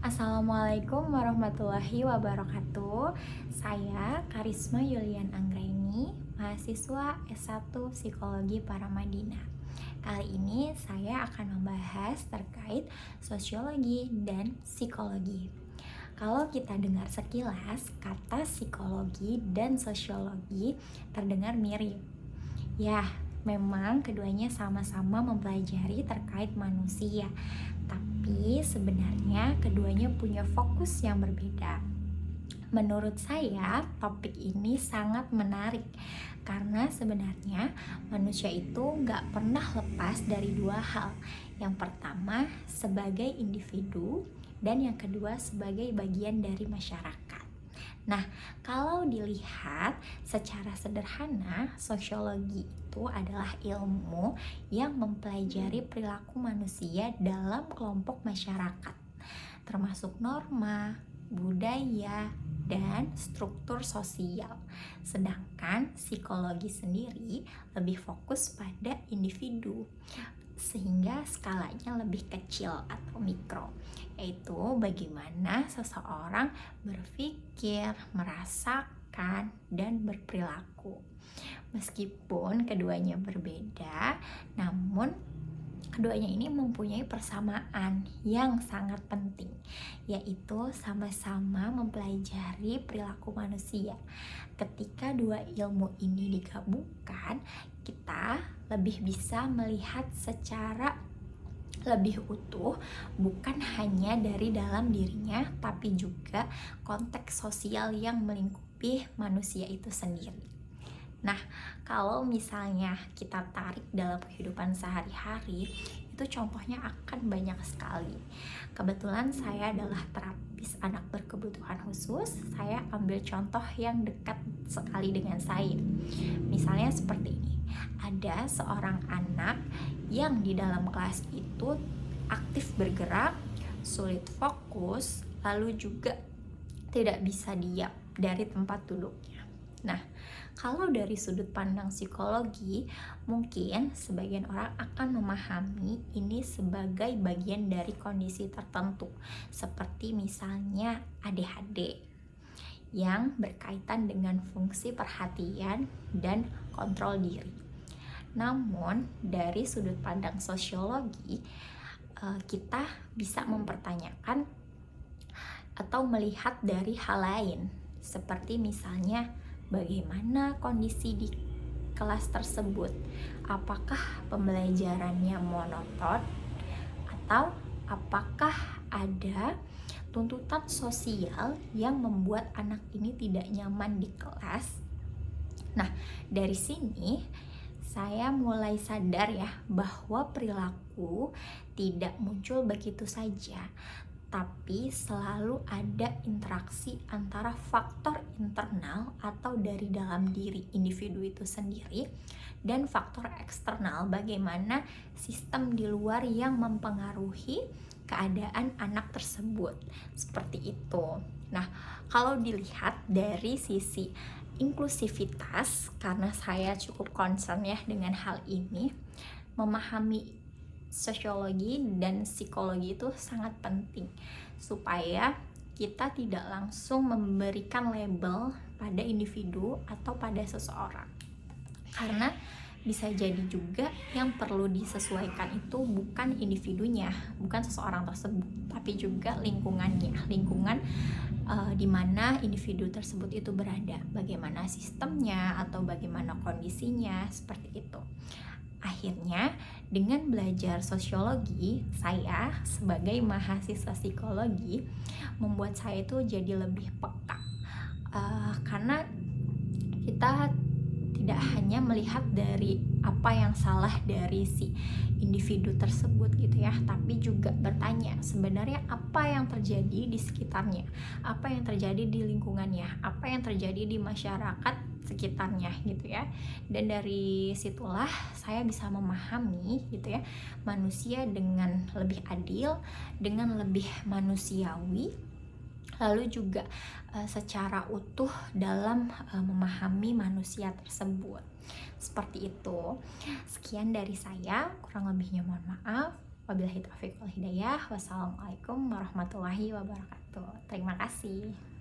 Assalamualaikum warahmatullahi wabarakatuh. Saya Karisma Yulian Anggraini, mahasiswa S1 Psikologi Paramadina. Kali ini saya akan membahas terkait sosiologi dan psikologi. Kalau kita dengar sekilas, kata psikologi dan sosiologi terdengar mirip. Ya, memang keduanya sama-sama mempelajari terkait manusia, tapi sebenarnya keduanya punya fokus yang berbeda. Menurut saya, topik ini sangat menarik karena sebenarnya manusia itu nggak pernah lepas dari dua hal. Yang pertama, sebagai individu, dan yang kedua, sebagai bagian dari masyarakat. Nah, kalau dilihat secara sederhana, sosiologi itu adalah ilmu yang mempelajari perilaku manusia dalam kelompok masyarakat, termasuk norma, budaya, dan struktur sosial. Sedangkan psikologi sendiri lebih fokus pada individu, sehingga skalanya lebih kecil atau mikro, yaitu bagaimana seseorang berpikir, merasakan, dan berperilaku. Meskipun keduanya berbeda, namun keduanya ini mempunyai persamaan yang sangat penting, yaitu sama-sama mempelajari perilaku manusia. Ketika dua ilmu ini digabungkan, kita lebih bisa melihat secara lebih utuh, bukan hanya dari dalam dirinya, tapi juga konteks sosial yang melingkupi manusia itu sendiri. Nah, kalau misalnya kita tarik dalam kehidupan sehari-hari, itu contohnya akan banyak sekali. Kebetulan saya adalah terapis anak berkebutuhan khusus. Saya ambil contoh yang dekat sekali dengan saya. Misalnya seperti ini. Ada seorang anak yang di dalam kelas itu aktif bergerak, sulit fokus, lalu juga tidak bisa diam dari tempat duduknya. Nah, kalau dari sudut pandang psikologi, mungkin sebagian orang akan memahami ini sebagai bagian dari kondisi tertentu, seperti misalnya ADHD, yang berkaitan dengan fungsi perhatian dan kontrol diri. Namun, dari sudut pandang sosiologi, kita bisa mempertanyakan atau melihat dari hal lain, seperti misalnya bagaimana kondisi di kelas tersebut, apakah pembelajarannya monoton atau apakah ada tuntutan sosial yang membuat anak ini tidak nyaman di kelas. Nah, dari sini saya mulai sadar ya bahwa perilaku tidak muncul begitu saja, tapi selalu ada interaksi antara faktor internal atau dari dalam diri individu itu sendiri dan faktor eksternal, bagaimana sistem di luar yang mempengaruhi keadaan anak tersebut. Seperti itu. Nah, kalau dilihat dari sisi inklusivitas, karena saya cukup concern ya dengan hal ini, memahami sosiologi dan psikologi itu sangat penting supaya kita tidak langsung memberikan label pada individu atau pada seseorang, karena bisa jadi juga yang perlu disesuaikan itu bukan individunya, bukan seseorang tersebut, tapi juga lingkungannya, lingkungan di mana individu tersebut itu berada, bagaimana sistemnya atau bagaimana kondisinya, seperti itu. Akhirnya, dengan belajar sosiologi, saya sebagai mahasiswa psikologi membuat saya itu jadi lebih peka, karena kita tidak hanya melihat dari apa yang salah dari si individu tersebut gitu ya, tapi juga bertanya sebenarnya apa yang terjadi di sekitarnya, apa yang terjadi di lingkungannya, apa yang terjadi di masyarakat sekitarnya gitu ya. Dan dari situlah saya bisa memahami gitu ya, manusia dengan lebih adil, dengan lebih manusiawi, lalu juga secara utuh dalam memahami manusia tersebut. Seperti itu. Sekian dari saya, kurang lebihnya mohon maaf. Wabillahi taufiq wal hidayah. Wassalamualaikum warahmatullahi wabarakatuh. Terima kasih.